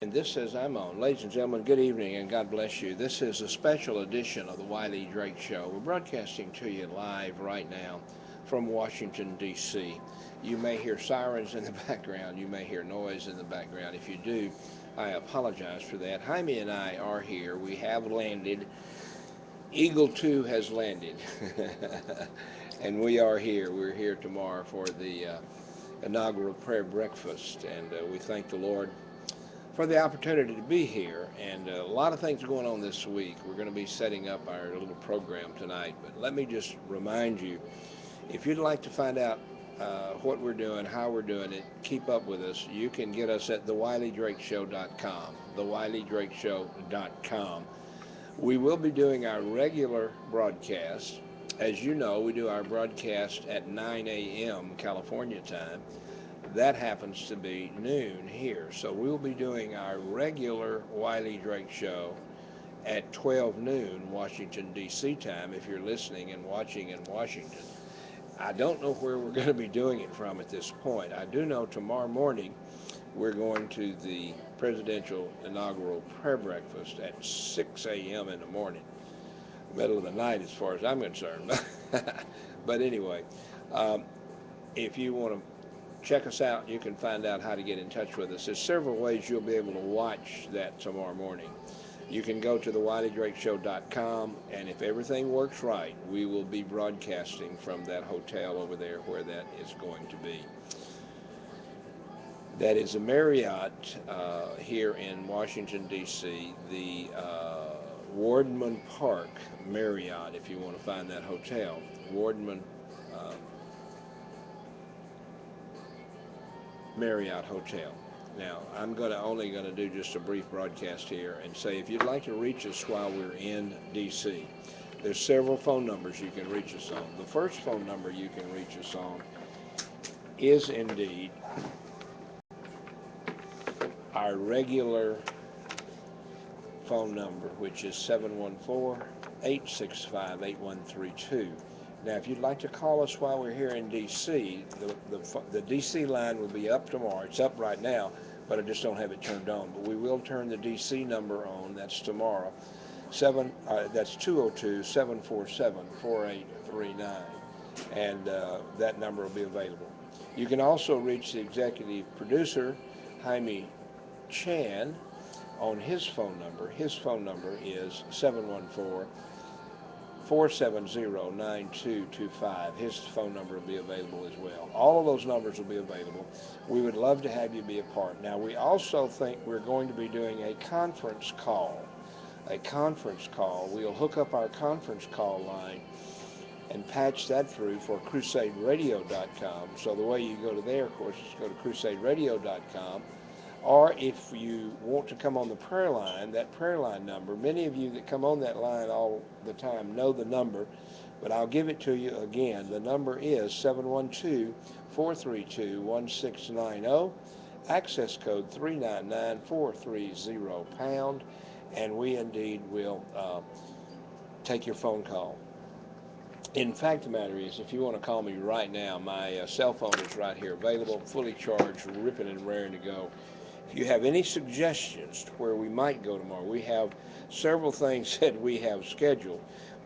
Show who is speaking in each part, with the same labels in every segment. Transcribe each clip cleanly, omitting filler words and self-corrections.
Speaker 1: And this says I'm on. Ladies and gentlemen, good evening and God bless you. This is a special edition of the Wiley Drake Show. We're broadcasting to you live right now from Washington, D.C. You may hear sirens in the background. You may hear noise in the background. If you do, I apologize for that. Jaime and I are here. We have landed. Eagle 2 has landed. And we are here. We're here tomorrow for the inaugural prayer breakfast. And we thank the Lord for the opportunity to be here. And a lot of things going on this week. We're going to be setting up our little program tonight. But let me just remind you, if you'd like to find out what we're doing, how we're doing it, keep up with us, you can get us at thewileydrakeshow.com. Thewileydrakeshow.com. We will be doing our regular broadcast. As you know, we do our broadcast at 9 a.m. California time. That happens to be noon here. So we'll be doing our regular Wiley Drake show at 12 noon Washington, D.C. time if you're listening and watching in Washington. I don't know where we're going to be doing it from at this point. I do know tomorrow morning we're going to the presidential inaugural prayer breakfast at 6 a.m. in the morning, middle of the night as far as I'm concerned. But anyway, um, if you want to check us out. You can find out how to get in touch with us. There's several ways you'll be able to watch that tomorrow morning. You can go to thewileydrakeshow.com, and if everything works right, we will be broadcasting from that hotel over there where that is going to be. That is a Marriott here in Washington, D.C., the Wardman Park Marriott, if you want to find that hotel. Wardman uh, Marriott Hotel. Now, I'm only going to do just a brief broadcast here and say if you'd like to reach us while we're in D.C., there's several phone numbers you can reach us on. The first phone number you can reach us on is indeed our regular phone number, which is 714 865 8132. Now, if you'd like to call us while we're here in D.C., the D.C. line will be up tomorrow. It's up right now, but I just don't have it turned on. But we will turn the D.C. number on. That's tomorrow. That's 202-747-4839, and that number will be available. You can also reach the executive producer, Jaime Chan, on his phone number. His phone number is 714 470 9225. His phone number will be available as well. All of those numbers will be available. We would love to have you be a part. Now, we also think we're going to be doing a conference call. A conference call. We'll hook up our conference call line and patch that through for crusaderadio.com. So the way you go to there, of course, is go to crusaderadio.com. Or if you want to come on the prayer line, that prayer line number, many of you that come on that line all the time know the number, but I'll give it to you again. The number is 712 432 1690, access code 399-430 and we indeed will take your phone call. In fact, the matter is, if you want to call me right now, my cell phone is right here available, fully charged, ripping and raring to go. If you have any suggestions to where we might go tomorrow, we have several things that we have scheduled,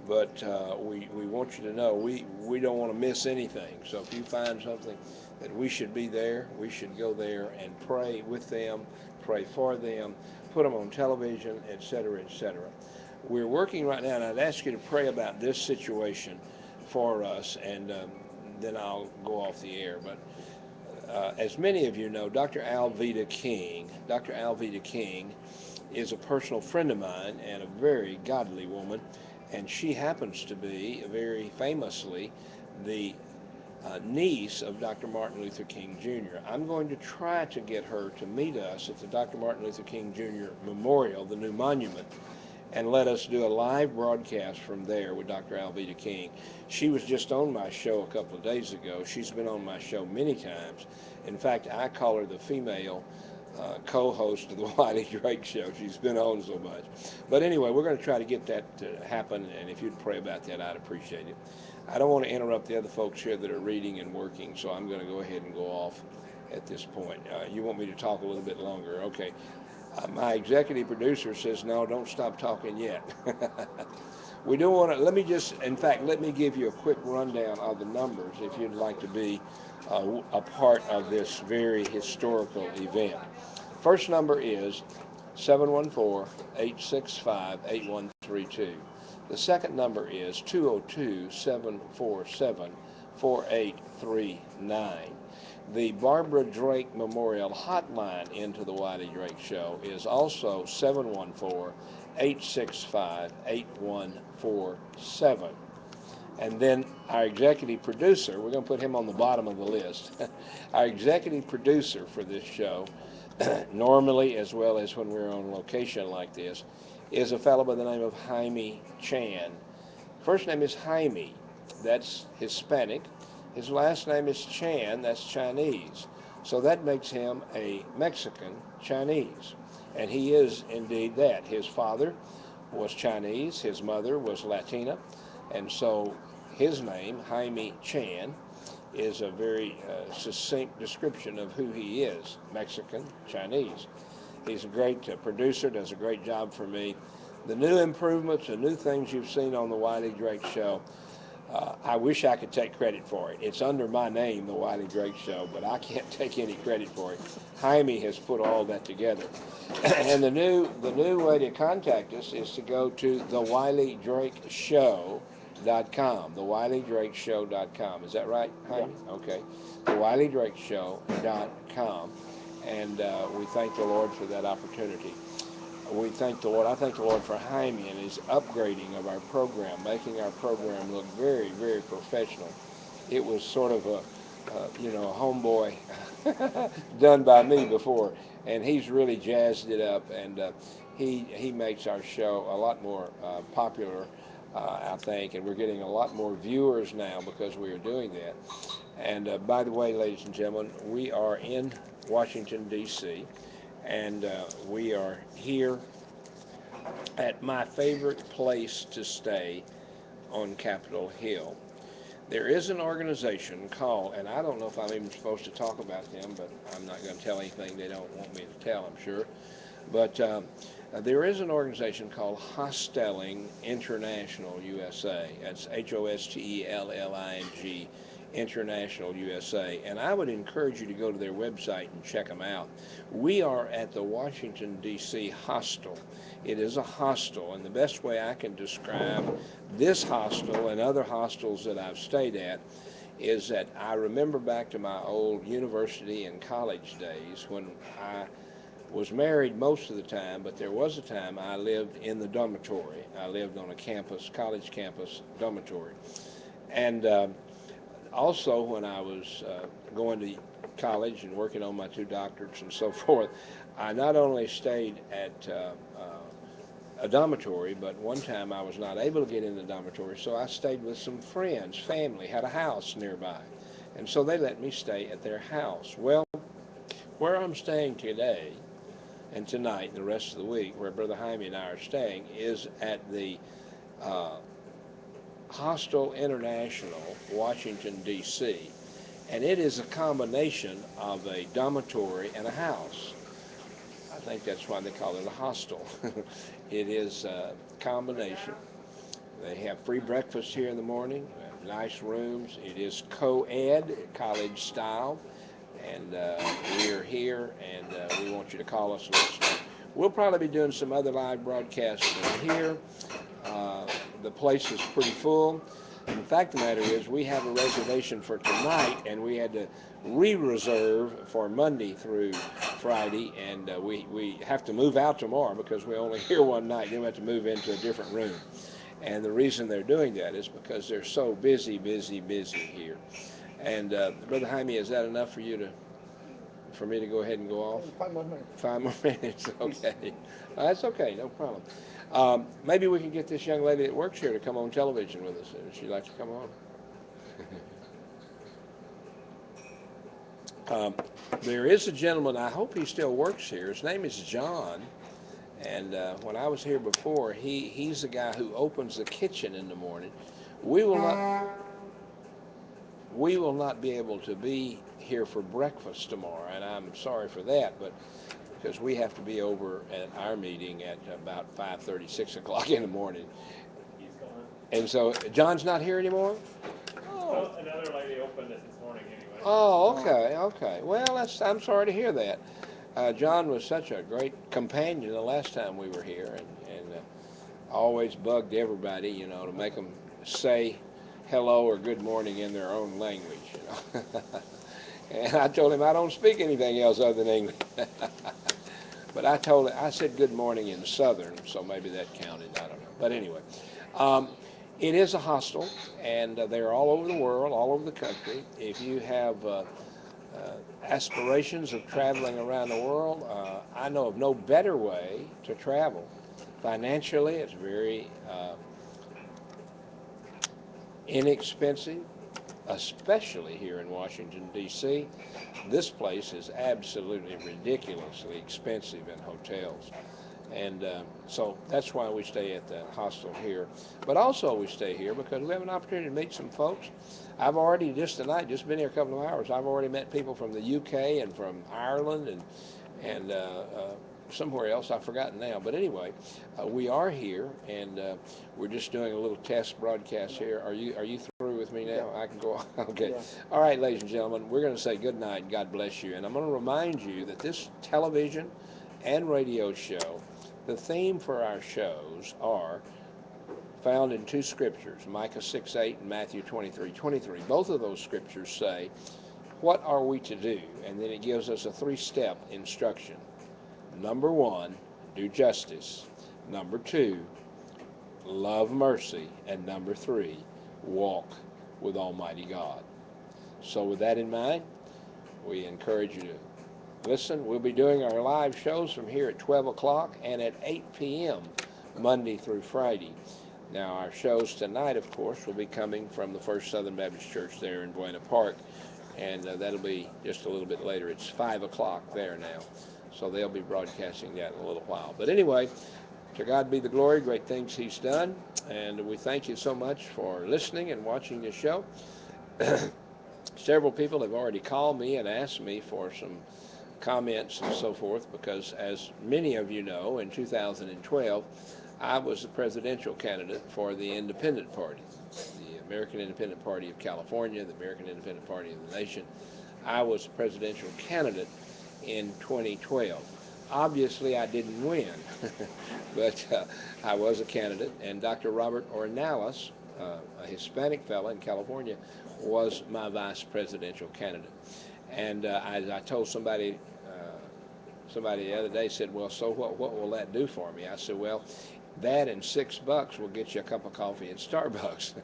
Speaker 1: but we want you to know we don't want to miss anything. So if you find something that we should be there, we should go there and pray with them, pray for them, put them on television, etc., etc. We're working right now, and I'd ask you to pray about this situation for us, and then I'll go off the air. But as many of you know, Dr. Alveda King is a personal friend of mine and a very godly woman, and she happens to be very famously the niece of Dr. Martin Luther King Jr. I'm going to try to get her to meet us at the Dr. Martin Luther King Jr. Memorial, the new monument, and let us do a live broadcast from there with Dr. Alveda King. She was just on my show a couple of days ago. She's been on my show many times. In fact, I call her the female co-host of the Wiley Drake Show. She's been on so much. But anyway, we're going to try to get that to happen, and if you'd pray about that, I'd appreciate it. I don't want to interrupt the other folks here that are reading and working, so I'm going to go ahead and go off at this point. You want me to talk a little bit longer? Okay. My executive producer says, no, don't stop talking yet. We don't want to, let me just, in fact, let me give you a quick rundown of the numbers if you'd like to be a part of this very historical event. First number is 714 865 8132. The second number is 202 747 4839. The Barbara Drake Memorial Hotline into the Wiley Drake Show is also 714 865 8147. And then our executive producer, we're going to put him on the bottom of the list. Our executive producer for this show, normally as well as when we're on location like this, is a fellow by the name of Jaime Chan. First name is Jaime, that's Hispanic. His last name is Chan, that's Chinese. So that makes him a Mexican Chinese. And he is indeed that. His father was Chinese, his mother was Latina, and so his name, Jaime Chan, is a very succinct description of who he is, Mexican Chinese. He's a great producer, does a great job for me. The new improvements, the new things you've seen on the Wiley Drake Show, I wish I could take credit for it. It's under my name, The Wiley Drake Show, but I can't take any credit for it. Jaime has put all that together. And the new way to contact us is to go to thewileydrakeshow.com. Thewileydrakeshow.com. Is that right, Jaime?
Speaker 2: Yeah.
Speaker 1: Okay. Thewileydrakeshow.com. And we thank the Lord for that opportunity. We thank the Lord. I thank the Lord for Jaime and his upgrading of our program, making our program look very, very professional. It was sort of a homeboy done by me before, and he's really jazzed it up, and he makes our show a lot more popular, I think, and we're getting a lot more viewers now because we are doing that. And by the way, ladies and gentlemen, we are in Washington, D.C., and we are here at my favorite place to stay on Capitol Hill. There is an organization called, and I don't know if I'm even supposed to talk about them, but I'm not going to tell anything they don't want me to tell, I'm sure. But there is an organization called Hostelling International USA. That's Hostelling International USA. And I would encourage you to go to their website and check them out. We are at the Washington, D.C. hostel. It is a hostel, and the best way I can describe this hostel and other hostels that I've stayed at is that I remember back to my old university and college days when I was married most of the time, but there was a time I lived in the dormitory. I lived on a campus, college campus dormitory. And also, when I was going to college and working on my two doctorates and so forth, I not only stayed at a dormitory, but one time I was not able to get in the dormitory, so I stayed with some friends, family, had a house nearby. And so they let me stay at their house. Well, where I'm staying today and tonight and the rest of the week, where Brother Jaime and I are staying, is at the uh, Hostel International, Washington, D.C., and it is a combination of a dormitory and a house. I think that's why they call it a hostel. It is a combination. They have free breakfast here in the morning, nice rooms. It is co-ed, college style, and we are here, and we want you to call us and let us know. We'll probably be doing some other live broadcasts from here. Uh, the place is pretty full. And the fact of the matter is, we have a reservation for tonight, and we had to re-reserve for Monday through Friday, and we have to move out tomorrow because we're only here one night. Then we have to move into a different room. And the reason they're doing that is because they're so busy, busy, busy here. And Brother Jaime, is that enough for you to, for me to go ahead and go off?
Speaker 2: 5 more minutes.
Speaker 1: 5 more minutes,
Speaker 2: Please.
Speaker 1: okay. That's okay, no problem. Maybe we can get this young lady that works here to come on television with us. Would she like to come on? Um, there is a gentleman, I hope he still works here. His name is John. And when I was here before, he's the guy who opens the kitchen in the morning. We will not we will not be able to be here for breakfast tomorrow, and I'm sorry for that. But because we have to be over at our meeting at about 5:30, 6 o'clock in the morning.
Speaker 2: He's gone.
Speaker 1: And so John's not here anymore?
Speaker 2: Well,
Speaker 1: Oh.
Speaker 2: another lady opened it this morning anyway.
Speaker 1: Oh, okay, okay. Well, I'm sorry to hear that. John was such a great companion the last time we were here, and always bugged everybody, to make them say hello or good morning in their own language. And I told him I don't speak anything else other than English. But I said good morning in Southern, so maybe that counted. I don't know. But anyway, um, it is a hostel, and they're all over the world, all over the country. If you have aspirations of traveling around the world, I know of no better way to travel. Financially, it's very inexpensive, especially here in Washington, D.C. This place is absolutely ridiculously expensive in hotels. And so that's why we stay at the hostel here. But also we stay here because we have an opportunity to meet some folks. I've already just tonight, just been here a couple of hours. I've already met people from the UK and from Ireland and somewhere else. I've forgotten now. But anyway, we are here, and we're just doing a little test broadcast here. Are you through with me now?
Speaker 2: Yeah.
Speaker 1: I can go. Okay.
Speaker 2: Yeah.
Speaker 1: All right, ladies and gentlemen, we're going to say good night and God bless you. And I'm going to remind you that this television and radio show, the theme for our shows are found in two scriptures, Micah 6:8 and Matthew 23:23. Both of those scriptures say, what are we to do? And then it gives us a three-step instruction. Number one, do justice. Number two, love mercy. And number three, walk with Almighty God. So, with that in mind, we encourage you to listen. We'll be doing our live shows from here at 12 o'clock and at 8 p.m. Monday through Friday. Now, our shows tonight, of course, will be coming from the First Southern Baptist Church there in Buena Park, and that'll be just a little bit later. It's 5 o'clock there now, so they'll be broadcasting that in a little while. But anyway, to God be the glory, great things He's done, and we thank you so much for listening and watching the show. Several people have already called me and asked me for some comments and so forth because, as many of you know, in 2012, I was the presidential candidate for the Independent Party, the American Independent Party of California, the American Independent Party of the nation. I was the presidential candidate in 2012. Obviously, I didn't win, but I was a candidate, and Dr. Robert Ornelas, a Hispanic fellow in California, was my vice presidential candidate. And I told somebody the other day said, "Well, so what will that do for me?" I said, "Well, that and $6 will get you a cup of coffee at Starbucks."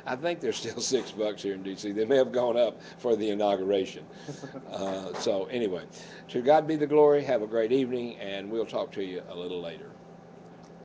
Speaker 1: I think there's still $6 here in D.C. They may have gone up for the inauguration. So anyway, to God be the glory. Have a great evening, and we'll talk to you a little later.